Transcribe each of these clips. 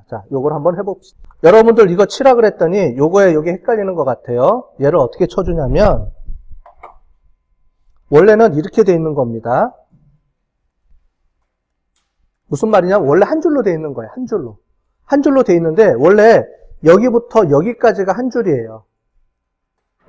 있습니다. 자, 요걸 한번 해봅시다. 여러분들 이거 치라 그랬더니 요거에 여기 헷갈리는 것 같아요. 얘를 어떻게 쳐주냐면 원래는 이렇게 돼 있는 겁니다. 무슨 말이냐면 원래 한 줄로 돼 있는 거예요. 한 줄로. 한 줄로 돼 있는데 원래 여기부터 여기까지가 한 줄이에요.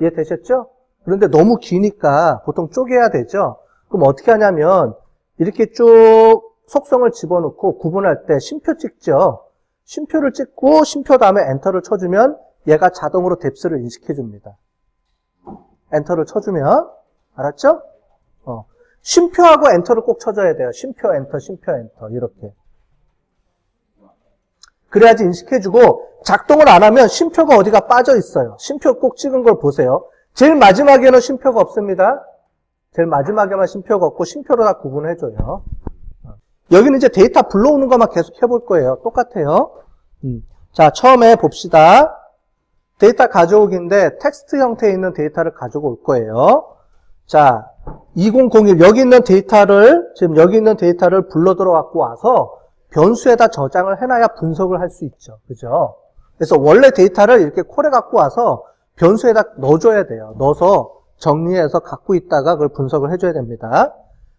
이해되셨죠? 그런데 너무 기니까 보통 쪼개야 되죠? 그럼 어떻게 하냐면 이렇게 쭉 속성을 집어넣고 구분할 때 쉼표 찍죠? 쉼표를 찍고 쉼표 다음에 엔터를 쳐주면 얘가 자동으로 뎁스를 인식해 줍니다. 엔터를 쳐주면 알았죠? 쉼표하고 엔터를 꼭 쳐줘야 돼요. 쉼표 엔터 이렇게. 그래야지 인식해주고 작동을 안 하면 쉼표가 어디가 빠져 있어요. 쉼표 꼭 찍은 걸 보세요. 제일 마지막에는 쉼표가 없습니다. 제일 마지막에만 쉼표가 없고 쉼표로 다 구분해줘요. 여기는 이제 데이터 불러오는 것만 계속 해볼 거예요. 똑같아요. 자, 처음에 봅시다. 데이터 가져오기인데 텍스트 형태에 있는 데이터를 가지고 올 거예요. 자, 2001 여기 있는 데이터를 지금 여기 있는 데이터를 불러 들어갖고 와서 변수에다 저장을 해놔야 분석을 할 수 있죠. 그죠? 그래서 원래 데이터를 이렇게 콜해 갖고 와서 변수에다 넣어줘야 돼요. 넣어서 정리해서 갖고 있다가 그걸 분석을 해줘야 됩니다.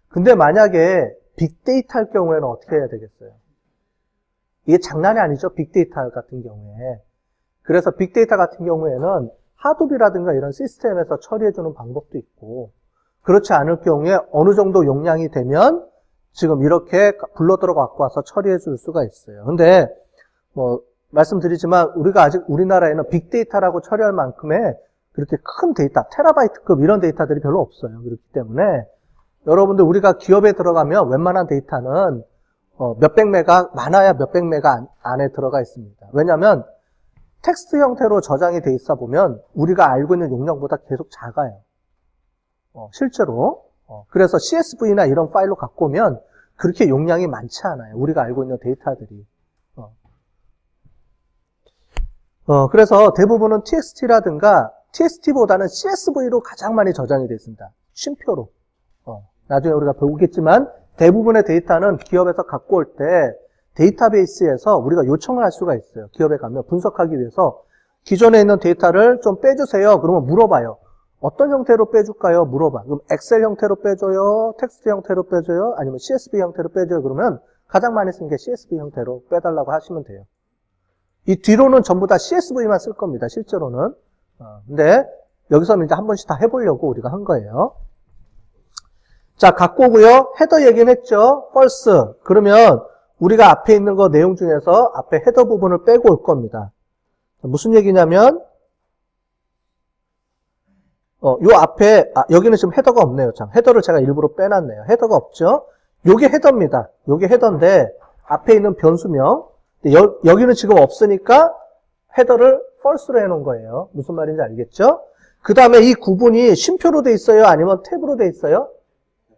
근데 만약에 빅데이터 할 경우에는 어떻게 해야 되겠어요? 이게 장난이 아니죠. 빅데이터 같은 경우에. 그래서 빅데이터 같은 경우에는 하도비라든가 이런 시스템에서 처리해주는 방법도 있고 그렇지 않을 경우에 어느 정도 용량이 되면 지금 이렇게 불러 들어갖고 와서 처리해 줄 수가 있어요. 근데 말씀드리지만 우리가 아직 우리나라에는 빅데이터라고 처리할 만큼의 그렇게 큰 데이터, 테라바이트급 이런 데이터들이 별로 없어요. 그렇기 때문에 여러분들 우리가 기업에 들어가면 웬만한 데이터는 몇백 메가, 많아야 몇백 메가 안에 들어가 있습니다. 왜냐하면 텍스트 형태로 저장이 돼 있어 보면 우리가 알고 있는 용량보다 계속 작아요. 실제로. 그래서 CSV나 이런 파일로 갖고 오면 그렇게 용량이 많지 않아요. 우리가 알고 있는 데이터들이. 그래서 대부분은 TXT라든가 TXT보다는 CSV로 가장 많이 저장이 되어 있습니다. 쉼표로. 나중에 우리가 보겠지만 대부분의 데이터는 기업에서 갖고 올 때 데이터베이스에서 우리가 요청을 할 수가 있어요. 기업에 가면 분석하기 위해서 기존에 있는 데이터를 좀 빼주세요. 그러면 물어봐요. 어떤 형태로 빼줄까요? 물어봐. 그럼 엑셀 형태로 빼줘요? 텍스트 형태로 빼줘요? 아니면 CSV 형태로 빼줘요? 그러면 가장 많이 쓰는 게 CSV 형태로 빼달라고 하시면 돼요. 이 뒤로는 전부 다 CSV만 쓸 겁니다. 실제로는. 근데 여기서는 이제 한 번씩 다 해보려고 우리가 한 거예요. 자, 갖고 오고요. 헤더 얘기는 했죠. false. 그러면 우리가 앞에 있는 거 내용 중에서 앞에 헤더 부분을 빼고 올 겁니다. 무슨 얘기냐면 요 앞에 여기는 지금 헤더가 없네요. 참, 헤더를 제가 일부러 빼놨네요. 헤더가 없죠. 요게 헤더입니다. 요게 헤더인데 앞에 있는 변수명 여기는 지금 없으니까 헤더를 false로 해놓은 거예요. 무슨 말인지 알겠죠? 그 다음에 이 구분이 쉼표로 돼 있어요? 아니면 탭으로 돼 있어요?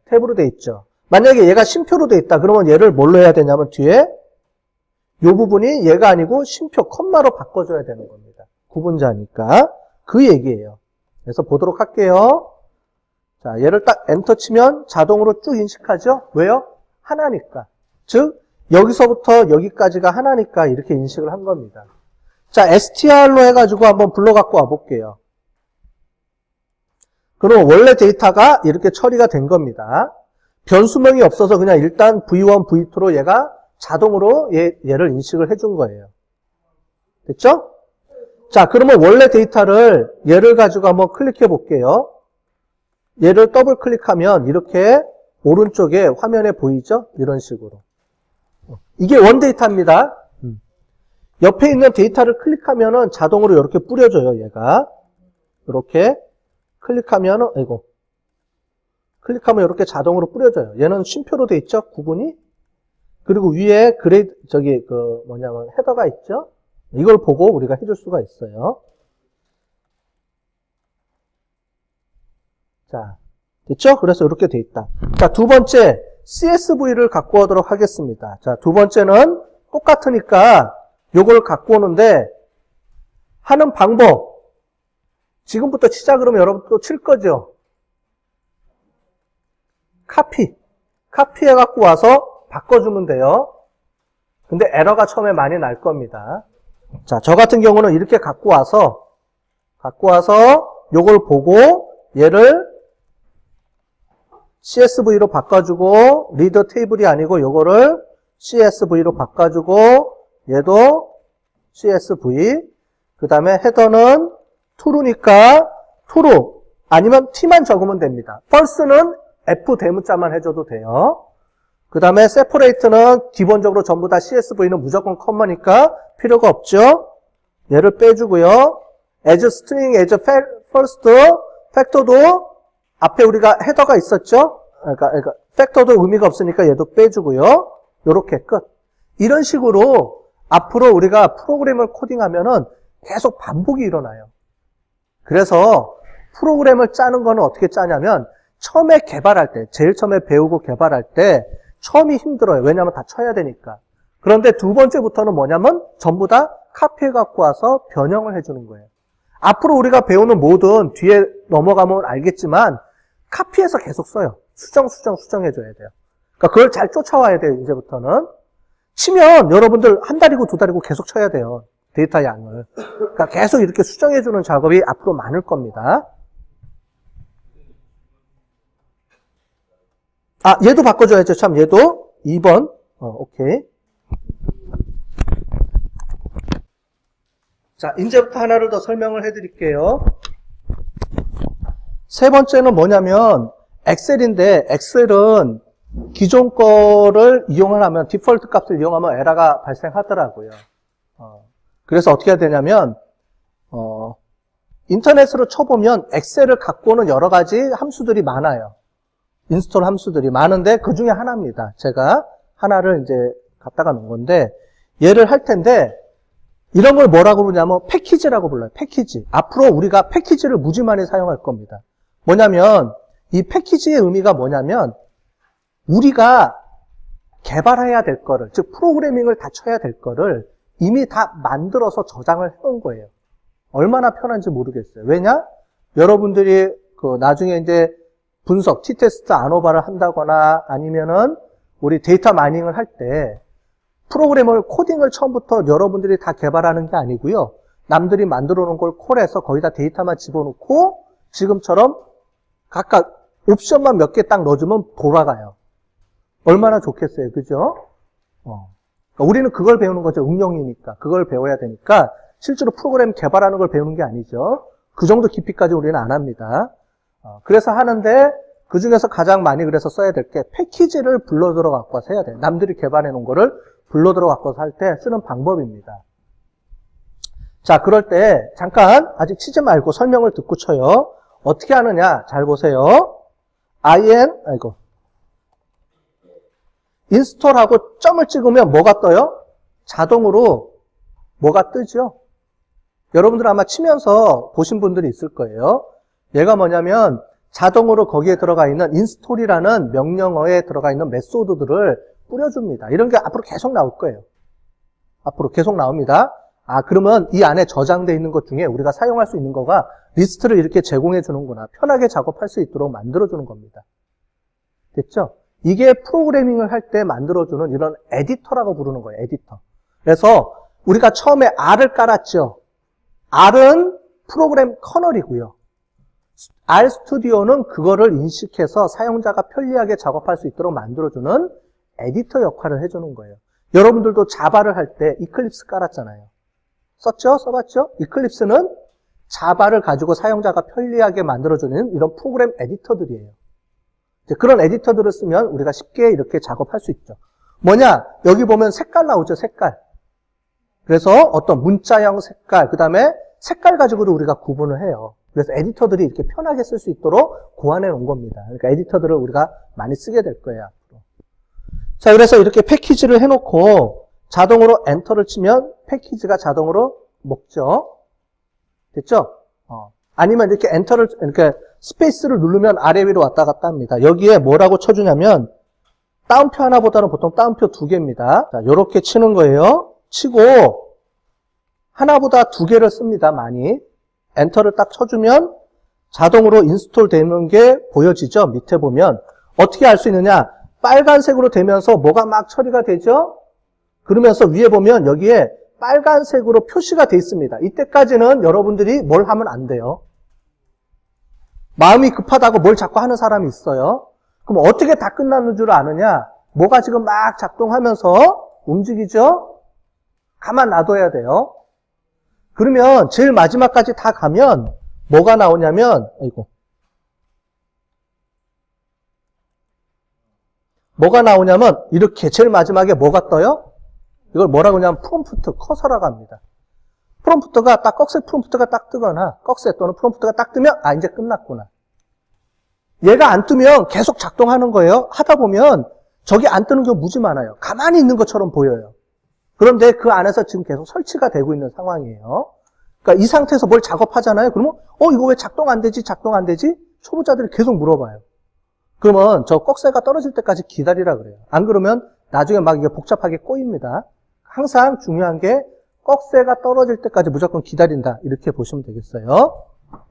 탭으로 돼 있죠. 만약에 얘가 쉼표로 돼 있다. 그러면 얘를 뭘로 해야 되냐면 뒤에 요 부분이 얘가 아니고 쉼표, 컴마로 바꿔줘야 되는 겁니다. 구분자니까. 그 얘기예요. 그래서 보도록 할게요. 자, 얘를 딱 엔터 치면 자동으로 쭉 인식하죠? 왜요? 하나니까. 즉, 여기서부터 여기까지가 하나니까 이렇게 인식을 한 겁니다. 자, str로 해가지고 한번 불러갖고 와볼게요. 그럼 원래 데이터가 이렇게 처리가 된 겁니다. 변수명이 없어서 그냥 일단 v1, v2로 얘가 자동으로 얘를 인식을 해준 거예요. 됐죠? 자, 그러면 원래 데이터를 얘를 가지고 한번 클릭해 볼게요. 얘를 더블 클릭하면 이렇게 오른쪽에 화면에 보이죠? 이런 식으로. 이게 원데이터입니다. 옆에 있는 데이터를 클릭하면은 자동으로 이렇게 뿌려줘요, 얘가. 이렇게 클릭하면은, 클릭하면 이렇게 자동으로 뿌려져요. 얘는 쉼표로 돼 있죠? 구분이. 그리고 위에 헤더가 있죠? 이걸 보고 우리가 해줄 수가 있어요. 자, 됐죠? 그래서 이렇게 돼 있다. 자, 두 번째, CSV를 갖고 오도록 하겠습니다. 자, 두 번째는 똑같으니까 요걸 갖고 오는데, 하는 방법. 지금부터 치자 그러면 여러분 또 칠 거죠? 카피해 갖고 와서 바꿔주면 돼요. 근데 에러가 처음에 많이 날 겁니다. 자, 저 같은 경우는 이렇게 갖고 와서 요걸 보고 얘를 CSV로 바꿔주고 리더 테이블이 아니고 요거를 CSV로 바꿔주고 얘도 CSV 그 다음에 헤더는 true니까 true 아니면 t만 적으면 됩니다. false는 F 대문자만 해줘도 돼요. 그 다음에 separate는 기본적으로 전부 다 CSV는 무조건 컴마니까 필요가 없죠. 얘를 빼주고요. as string, as first, factor도 앞에 우리가 헤더가 있었죠. 그러니까 factor도 의미가 없으니까 얘도 빼주고요. 요렇게 끝. 이런 식으로 앞으로 우리가 프로그램을 코딩하면은 계속 반복이 일어나요. 그래서 프로그램을 짜는 거는 어떻게 짜냐면 처음에 개발할 때, 제일 처음에 배우고 개발할 때 처음이 힘들어요. 왜냐하면 다 쳐야 되니까. 그런데 두 번째부터는 뭐냐면 전부 다 카피해 갖고 와서 변형을 해주는 거예요. 앞으로 우리가 배우는 뭐든 뒤에 넘어가면 알겠지만 카피해서 계속 써요. 수정해줘야 돼요. 그러니까 그걸 잘 쫓아와야 돼요. 이제부터는. 치면 여러분들 한 달이고 두 달이고 계속 쳐야 돼요. 데이터 양을. 그러니까 계속 이렇게 수정해주는 작업이 앞으로 많을 겁니다. 아, 얘도 바꿔줘야죠. 참, 얘도 2번. 오케이. 자, 이제부터 하나를 더 설명을 해드릴게요. 세 번째는 뭐냐면 엑셀인데 엑셀은 기존 거를 이용을 하면 디폴트 값을 이용하면 에러가 발생하더라고요. 그래서 어떻게 해야 되냐면 인터넷으로 쳐보면 엑셀을 갖고는 여러 가지 함수들이 많아요. 인스톨 함수들이 많은데 그 중에 하나입니다. 제가 하나를 이제 갖다가 놓은 건데 얘를 할 텐데 이런 걸 뭐라고 부르냐면 패키지라고 불러요. 패키지. 앞으로 우리가 패키지를 무지 많이 사용할 겁니다. 뭐냐면 이 패키지의 의미가 뭐냐면 우리가 개발해야 될 거를, 즉 프로그래밍을 다 쳐야 될 거를 이미 다 만들어서 저장을 해놓은 거예요. 얼마나 편한지 모르겠어요. 왜냐? 여러분들이 나중에 이제 분석, T-테스트 안오바를 한다거나 아니면은 우리 데이터 마이닝을 할 때 프로그램을 코딩을 처음부터 여러분들이 다 개발하는 게 아니고요. 남들이 만들어 놓은 걸 콜해서 거기다 데이터만 집어넣고 지금처럼 각각 옵션만 몇 개 딱 넣어주면 돌아가요. 얼마나 좋겠어요. 그죠? 그러니까 우리는 그걸 배우는 거죠. 응용이니까. 그걸 배워야 되니까 실제로 프로그램 개발하는 걸 배우는 게 아니죠. 그 정도 깊이까지 우리는 안 합니다. 그래서 하는데 그 중에서 가장 많이 그래서 써야 될 게 패키지를 불러 들어 갖고 와서 해야 돼요. 남들이 개발해 놓은 거를 불러 들어 갖고 와서 할 때 쓰는 방법입니다. 자, 그럴 때 잠깐 아직 치지 말고 설명을 듣고 쳐요. 어떻게 하느냐? 잘 보세요. 인스톨하고 점을 찍으면 뭐가 떠요? 자동으로 뭐가 뜨죠? 여러분들 아마 치면서 보신 분들이 있을 거예요. 얘가 뭐냐면 자동으로 거기에 들어가 있는 인스톨이라는 명령어에 들어가 있는 메소드들을 뿌려줍니다. 이런 게 앞으로 계속 나올 거예요. 앞으로 계속 나옵니다. 그러면 이 안에 저장되어 있는 것 중에 우리가 사용할 수 있는 거가 리스트를 이렇게 제공해 주는구나. 편하게 작업할 수 있도록 만들어주는 겁니다. 됐죠? 이게 프로그래밍을 할 때 만들어주는 이런 에디터라고 부르는 거예요. 에디터. 그래서 우리가 처음에 R을 깔았죠. R은 프로그램 커널이고요. RStudi오는 그거를 인식해서 사용자가 편리하게 작업할 수 있도록 만들어주는 에디터 역할을 해주는 거예요. 여러분들도 자바를 할 때 이클립스 깔았잖아요. 썼죠? 써봤죠? 이클립스는 자바를 가지고 사용자가 편리하게 만들어주는 이런 프로그램 에디터들이에요. 이제 그런 에디터들을 쓰면 우리가 쉽게 이렇게 작업할 수 있죠. 뭐냐? 여기 보면 색깔 나오죠, 색깔. 그래서 어떤 문자형 색깔, 그 다음에 색깔 가지고도 우리가 구분을 해요. 그래서 에디터들이 이렇게 편하게 쓸 수 있도록 고안해 놓은 겁니다. 그러니까 에디터들을 우리가 많이 쓰게 될 거예요, 앞으로. 자, 그래서 이렇게 패키지를 해놓고 자동으로 엔터를 치면 패키지가 자동으로 먹죠. 됐죠? 아니면 이렇게 엔터를, 이렇게 스페이스를 누르면 아래 위로 왔다 갔다 합니다. 여기에 뭐라고 쳐주냐면 따옴표 하나보다는 보통 따옴표 2개입니다. 자, 요렇게 치는 거예요. 치고 하나보다 2개를 씁니다. 많이. 엔터를 딱 쳐주면 자동으로 인스톨 되는 게 보여지죠. 밑에 보면 어떻게 알 수 있느냐? 빨간색으로 되면서 뭐가 막 처리가 되죠? 그러면서 위에 보면 여기에 빨간색으로 표시가 돼 있습니다. 이때까지는 여러분들이 뭘 하면 안 돼요. 마음이 급하다고 뭘 자꾸 하는 사람이 있어요. 그럼 어떻게 다 끝나는 줄 아느냐? 뭐가 지금 막 작동하면서 움직이죠? 가만 놔둬야 돼요. 그러면 제일 마지막까지 다 가면 뭐가 나오냐면, 뭐가 나오냐면 이렇게 제일 마지막에 뭐가 떠요? 이걸 뭐라고 하냐면 프롬프트, 커서라고 합니다. 프롬프트가 딱 꺽쇠 프롬프트가 딱 뜨거나 꺽쇠 또는 프롬프트가 딱 뜨면 이제 끝났구나. 얘가 안 뜨면 계속 작동하는 거예요. 하다 보면 저기 안 뜨는 경우 무지 많아요. 가만히 있는 것처럼 보여요. 그런데 그 안에서 지금 계속 설치가 되고 있는 상황이에요. 그러니까 이 상태에서 뭘 작업하잖아요. 그러면 이거 왜 작동 안 되지? 작동 안 되지? 초보자들이 계속 물어봐요. 그러면 저 꺽쇠가 떨어질 때까지 기다리라 그래요. 안 그러면 나중에 막 이게 복잡하게 꼬입니다. 항상 중요한 게 꺽쇠가 떨어질 때까지 무조건 기다린다. 이렇게 보시면 되겠어요.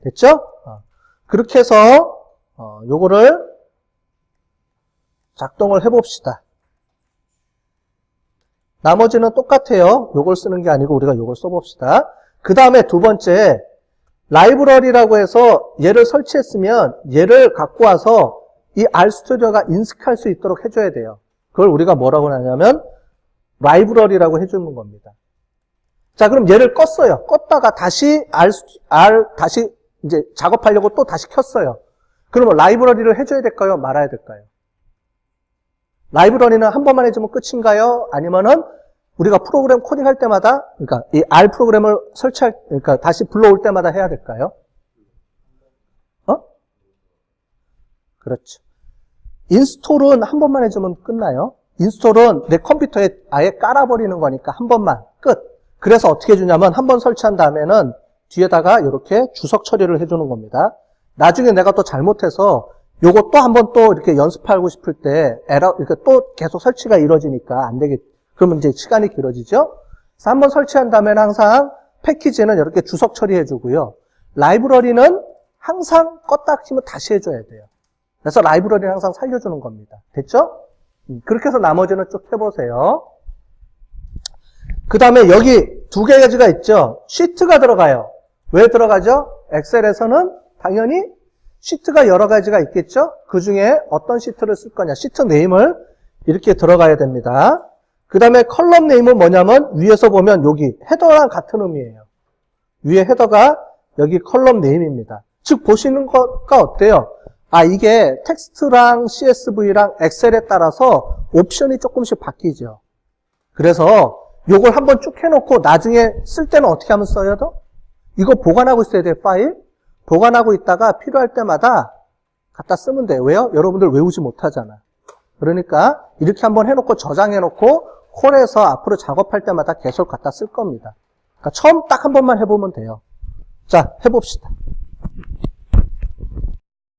됐죠? 그렇게 해서 요거를 작동을 해봅시다. 나머지는 똑같아요. 요걸 쓰는 게 아니고 우리가 요걸 써봅시다. 그 다음에 두 번째, 라이브러리라고 해서 얘를 설치했으면 얘를 갖고 와서 이 RStudio가 인식할 수 있도록 해줘야 돼요. 그걸 우리가 뭐라고 하냐면 라이브러리라고 해주는 겁니다. 자, 그럼 얘를 껐어요. 껐다가 다시 다시 이제 작업하려고 또 다시 켰어요. 그러면 라이브러리를 해줘야 될까요? 말아야 될까요? 라이브러리는 한 번만 해주면 끝인가요? 아니면은 우리가 프로그램 코딩할 때마다, 그러니까 이 R 프로그램을 그러니까 다시 불러올 때마다 해야 될까요? 그렇죠. 인스톨은 한 번만 해주면 끝나요. 인스톨은 내 컴퓨터에 아예 깔아버리는 거니까 한 번만 끝. 그래서 어떻게 해주냐면 한 번 설치한 다음에는 뒤에다가 이렇게 주석 처리를 해주는 겁니다. 나중에 내가 또 잘못해서 요거 또 한 번 또 이렇게 연습하고 싶을 때 에러, 이렇게 또 계속 설치가 이루어지니까 안 되겠, 그러면 이제 시간이 길어지죠? 그래서 한 번 설치한 다음에는 항상 패키지는 이렇게 주석 처리해주고요. 라이브러리는 항상 껐다 키면 다시 해줘야 돼요. 그래서 라이브러리는 항상 살려주는 겁니다. 됐죠? 그렇게 해서 나머지는 쭉 해보세요. 그 다음에 여기 두 가지가 있죠. 시트가 들어가요. 왜 들어가죠? 엑셀에서는 당연히 시트가 여러 가지가 있겠죠? 그 중에 어떤 시트를 쓸 거냐. 시트 네임을 이렇게 들어가야 됩니다. 그 다음에 컬럼 네임은 뭐냐면 위에서 보면 여기 헤더랑 같은 의미예요. 위에 헤더가 여기 컬럼 네임입니다. 즉 보시는 거가 어때요? 이게 텍스트랑 CSV랑 엑셀에 따라서 옵션이 조금씩 바뀌죠. 그래서 요걸 한번 쭉 해놓고 나중에 쓸 때는 어떻게 하면 써요? 이거 보관하고 있어야 돼요, 파일. 보관하고 있다가 필요할 때마다 갖다 쓰면 돼요. 왜요? 여러분들 외우지 못하잖아. 그러니까 이렇게 한번 해놓고 저장해놓고 콜에서 앞으로 작업할 때마다 계속 갖다 쓸 겁니다. 그러니까 처음 딱 한 번만 해보면 돼요. 자, 해봅시다.